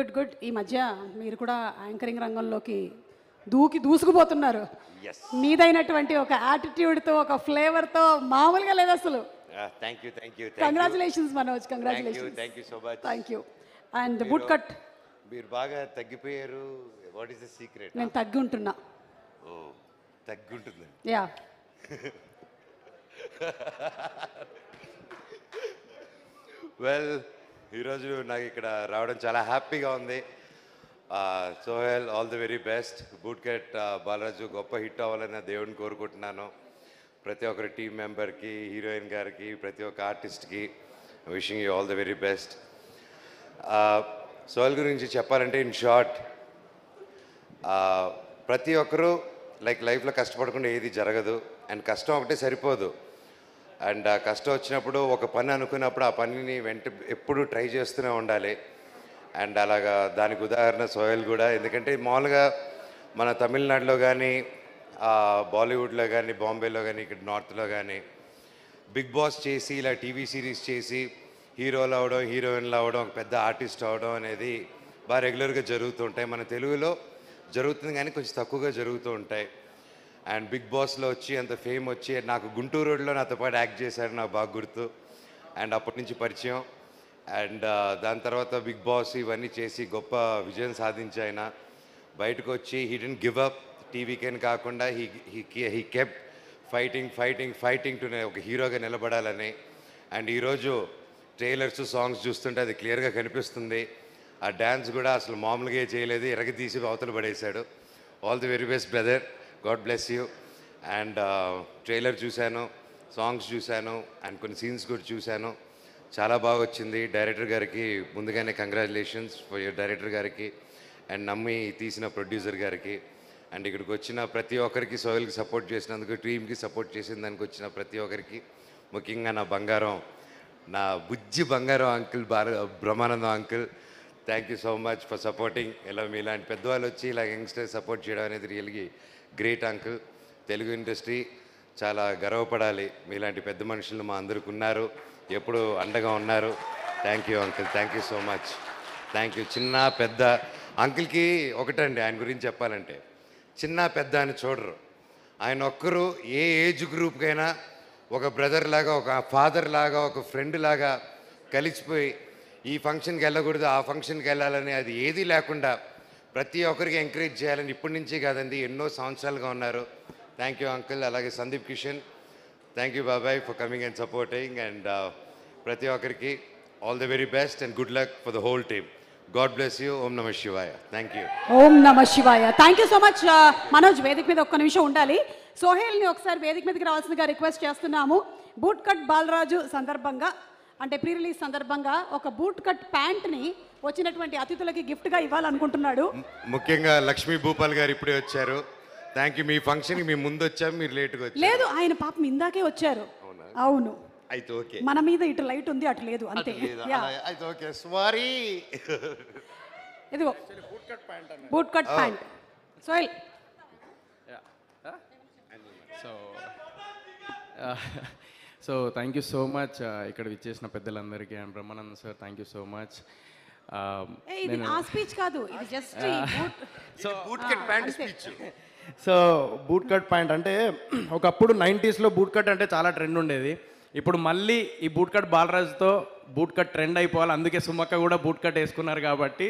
Good good. ఈ మధ్య మీరు కూడా యాంకరింగ్ రంగంలోకి దూసుకుపోతున్నారు. మీదైనటువంటి ఒక యాటిట్యూడ్తో, ఒక ఫ్లేవర్తో మామూలుగా లేదు అసలు. Thank you. Congratulations Manoj, congratulations. Thank you so much. Thank you. And boot cut. మీరు బాగా తగ్గిపోయారు. What is the secret? నేను తగ్గి ఉంటున్నా. ఓ, తగ్గుంటుంది. యా. వెల్, ఈరోజు నాకు ఇక్కడ రావడం చాలా హ్యాపీగా ఉంది. Sohel, all the very best. Boot Cut Balaraju గొప్ప హిట్ అవ్వాలని దేవుడిని కోరుకుంటున్నాను. ప్రతి ఒక్కరి టీం మెంబర్కి, హీరోయిన్ గారికి, ప్రతి ఒక్క ఆర్టిస్ట్కి wishing you all the very best. Sohel గురించి చెప్పాలంటే ఇన్ షార్ట్, ప్రతి ఒక్కరూ లైఫ్లో కష్టపడకుండా ఏది జరగదు. అండ్ కష్టం ఒకటే సరిపోదు. అండ్ ఆ కష్టం వచ్చినప్పుడు ఒక పని అనుకున్నప్పుడు ఆ పనిని ఎప్పుడూ ట్రై చేస్తూనే ఉండాలి. అండ్ అలాగా దానికి ఉదాహరణ సోహెల్ కూడా. ఎందుకంటే మామూలుగా మన తమిళనాడులో కానీ, బాలీవుడ్లో కానీ, బాంబేలో కానీ, ఇక్కడ నార్త్లో కానీ బిగ్ బాస్ చేసి ఇలా టీవీ సిరీస్ చేసి హీరోలు అవడం, హీరోయిన్లు అవడం, ఒక పెద్ద ఆర్టిస్ట్ అవడం అనేది బాగా రెగ్యులర్గా జరుగుతూ ఉంటాయి. మన తెలుగులో జరుగుతుంది కానీ కొంచెం తక్కువగా జరుగుతూ ఉంటాయి. అండ్ బిగ్ బాస్లో వచ్చి అంత ఫేమ్ వచ్చి, నాకు గుంటూరు రోడ్లో నాతో పాటు యాక్ట్ చేశాడు, నాకు బాగా గుర్తు. అండ్ అప్పటి నుంచి పరిచయం. అండ్ దాని తర్వాత బిగ్ బాస్ ఇవన్నీ చేసి గొప్ప విజయం సాధించి ఆయన బయటకు వచ్చి హీ డెంట్ గివ్ అప్. టీవీకేని కాకుండా హీ కెప్ట్ ఫైటింగ్ టు ఒక హీరోగా నిలబడాలని. అండ్ ఈరోజు ట్రైలర్స్, సాంగ్స్ చూస్తుంటే అది క్లియర్గా కనిపిస్తుంది. ఆ డ్యాన్స్ కూడా అసలు మామూలుగా చేయలేదు, ఎరగదీసి అవతల పడేశాడు. All the very best brother, God bless you. And trailer చూశాను, సాంగ్స్ చూశాను, అండ్ కొన్ని సీన్స్ కూడా చూశాను. చాలా బాగా వచ్చింది. డైరెక్టర్ గారికి ముందుగానే కంగ్రాచులేషన్స్ ఫర్ యువర్ డైరెక్టర్ గారికి, అండ్ నమ్మి తీసిన ప్రొడ్యూసర్ గారికి, అండ్ ఇక్కడికి వచ్చిన ప్రతి ఒక్కరికి, సోహెల్కి సపోర్ట్ చేసినందుకు, టీమ్కి సపోర్ట్ చేసిన దానికి వచ్చిన ప్రతి ఒక్కరికి, ముఖ్యంగా నా బంగారం, నా బుజ్జి బంగారం uncle Brahmanandam uncle, thank you so much for supporting. ఇలా మీలాంటి పెద్దవాళ్ళు వచ్చి ఇలా యంగ్స్టర్ సపోర్ట్ చేయడం అనేది రియల్గా గ్రేట్ అంకుల్. తెలుగు ఇండస్ట్రీ చాలా గర్వపడాలి. మీలాంటి పెద్ద మనుషులు మా అందరికి ఉన్నారు, ఎప్పుడు అండగా ఉన్నారు. Thank you uncle, thank you so much. Thank you. చిన్న పెద్ద అంకుల్కి ఒకటండి, ఆయన గురించి చెప్పాలంటే చిన్న పెద్ద అని చూడరు. ఆయన ఒక్కరు ఏ ఏజ్ గ్రూప్కైనా ఒక బ్రదర్ లాగా, ఒక ఫాదర్ లాగా, ఒక ఫ్రెండ్ లాగా కలిసిపోయి ఈ ఫంక్షన్కి వెళ్ళకూడదు, ఆ ఫంక్షన్కి వెళ్ళాలని అది ఏదీ లేకుండా ప్రతి ఒక్కరికి ఎంకరేజ్ చేయాలని ఇప్పటి నుంచి కాదండి, ఎన్నో సంవత్సరాలుగా ఉన్నారు. Thank you uncle. అలాగే సందీప్ కిషన్, థ్యాంక్ యూ బాబాయ్ for coming and supporting. And ప్రతి ఒక్కరికి all the very best and good luck for the whole team. God bless you. ఓం నమ శివాయ. Thank you. ఓం నమ శివాయ. Thank you so much. Manoj, వేదిక మీద ఒక్క నిమిషం ఉండాలి. సోహెల్ని ఒకసారి వేదిక మీదకి రావాల్సిందిగా రిక్వెస్ట్ చేస్తున్నాము. బూట్ కట్ బాలరాజు సందర్భంగా, అంటే ప్రీ రిలీజ్ సందర్భంగా ఒక బూట్ కట్ ప్యాంట్ని వచ్చినటువంటి అతిథులకి గిఫ్ట్గా ఇవ్వాలనుకుంటున్నాడు. ముఖ్యంగా లక్ష్మీ భూపాల్ గారు ఇప్పుడే వచ్చారు. Thank you. మీ ఫంక్షన్కి మేము ముందు వచ్చాము, మీరు లేట్గా వచ్చారు. లేదు, ఆయన పాపం ఇందాకే వచ్చారు. అవును, అయితే ఓకే. మన మీద ఇటు లైట్ ఉంది, అటు లేదు, అంతే. అయితే ఓకే, సారీ. ఇదిగో boot cut pant. Sohel. So thank you so much ఇక్కడ విచ్చేసిన పెద్దలందరికీ. And Brahmanand sir, thank you so much. ఇది ఆ స్పీచ్ కాదు, ఇది just boot cut pant speech. So boot cut pant అంటే ఒకప్పుడు 90sలో బూట్ కట్ అంటే చాలా ట్రెండ్ ఉండేది. ఇప్పుడు మళ్ళీ ఈ బూట్ కట్ బాలరాజుతో బూట్ కట్ ట్రెండ్ అయిపోవాలి. అందుకే సుమక్క కూడా బూట్ కట్ వేసుకున్నారు కాబట్టి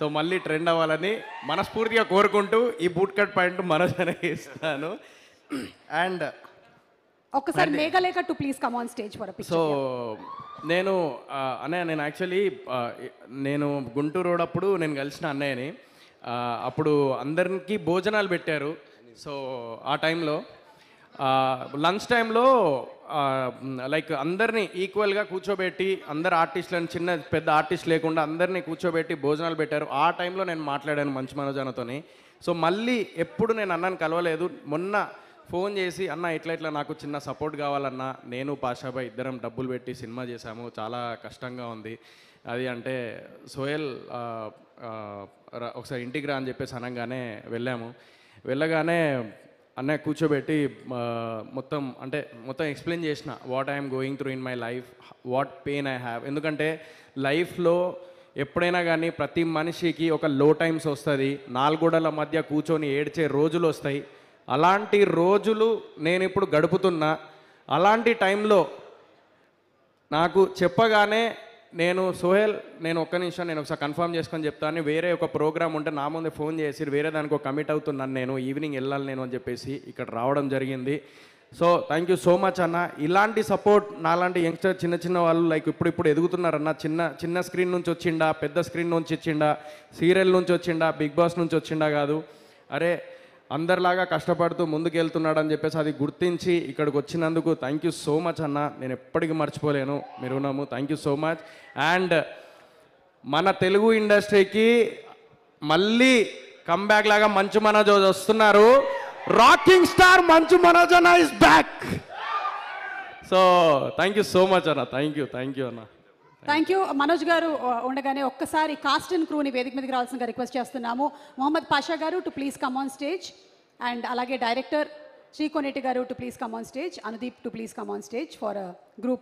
సో మళ్ళీ ట్రెండ్ అవ్వాలని మనస్ఫూర్తిగా కోరుకుంటూ ఈ బూట్ కట్ ప్యాంట్ మనోజనే ఇస్తాను. అండ్ ఒక్కసారి Meghalekha to please come on stage for a picture. So నేను నేను యాక్చువల్లీ నేను గుంటూరు రోడ్ అప్పుడు నేను కలిసిన అన్నయ్యని. అప్పుడు అందరికీ భోజనాలు పెట్టారు. సో ఆ టైంలో లంచ్ టైంలో లైక్ అందరినీ ఈక్వల్గా కూర్చోబెట్టి, అందరు ఆర్టిస్టులను, చిన్న పెద్ద ఆర్టిస్ట్ లేకుండా అందరినీ కూర్చోబెట్టి భోజనాలు పెట్టారు. ఆ టైంలో నేను మాట్లాడాను మంచి మనోజనతోని. సో మళ్ళీ ఎప్పుడు నేను అన్నని కలవలేదు. మొన్న ఫోన్ చేసి, అన్న ఇట్లా నాకు చిన్న సపోర్ట్ కావాలన్నా, నేను పాషాబాయ్ ఇద్దరం డబ్బులు పెట్టి సినిమా చేశాము, చాలా కష్టంగా ఉంది అది అంటే, సోహెల్ ఒకసారి ఇంటికి రా అని చెప్పేసి అనగానే వెళ్ళాము. వెళ్ళగానే అన్నయ్య కూర్చోబెట్టి మొత్తం ఎక్స్ప్లెయిన్ చేసిన what I'm going through in my life, what pain I have. ఎందుకంటే లైఫ్లో ఎప్పుడైనా కానీ ప్రతి మనిషికి ఒక లో టైమ్స్ వస్తుంది, నాలుగోడల మధ్య కూర్చొని ఏడ్చే రోజులు వస్తాయి. అలాంటి రోజులు నేను ఇప్పుడు గడుపుతున్నా. అలాంటి టైంలో నాకు చెప్పగానే నేను సోహెల్, నేను ఒక్క నిమిషం నేను ఒకసారి కన్ఫర్మ్ చేసుకొని చెప్తాను, వేరే ఒక ప్రోగ్రామ్ ఉంటే నా ముందే ఫోన్ చేసి వేరే దానికి ఒక కమిట్ అవుతున్నాను, నేను ఈవినింగ్ వెళ్ళాలి నేను అని చెప్పేసి ఇక్కడ రావడం జరిగింది. So thank you so much అన్న. ఇలాంటి సపోర్ట్ నాలాంటి యంగ్స్టర్ చిన్న చిన్న వాళ్ళు లైక్ ఇప్పుడు ఎదుగుతున్నారన్న. చిన్న స్క్రీన్ నుంచి వచ్చిండా, పెద్ద స్క్రీన్ నుంచి వచ్చిండా, సీరియల్ నుంచి వచ్చిండా, బిగ్ బాస్ నుంచి వచ్చిండా కాదు, అరే అందరిలాగా కష్టపడుతూ ముందుకు వెళ్తున్నాడని చెప్పేసి అది గుర్తించి ఇక్కడికి వచ్చినందుకు థ్యాంక్ యూ సో మచ్ అన్న. నేను ఎప్పటికీ మర్చిపోలేను, మీరు ఉన్నాము. Thank you so much. And మన తెలుగు ఇండస్ట్రీకి మళ్ళీ కమ్బ్యాక్ లాగా మంచు మనోజ్ వస్తున్నారు. రాకింగ్ స్టార్ మంచు మనోజ్ అన్న is back. So thank you so much అన్న. థ్యాంక్ యూ అన్న. Thank you. మనోజ్ గారు ఉండగానే ఒక్కసారి కాస్ట్ అండ్ క్రూని వేదిక మీదకి రావాల్సిందిగా రిక్వెస్ట్ చేస్తున్నాము. మొహమ్మద్ పాషా గారు to please come on stage, and అలాగే డైరెక్టర్ శ్రీకొనేటి గారు to please come on stage, Anudeep to please come on stage for group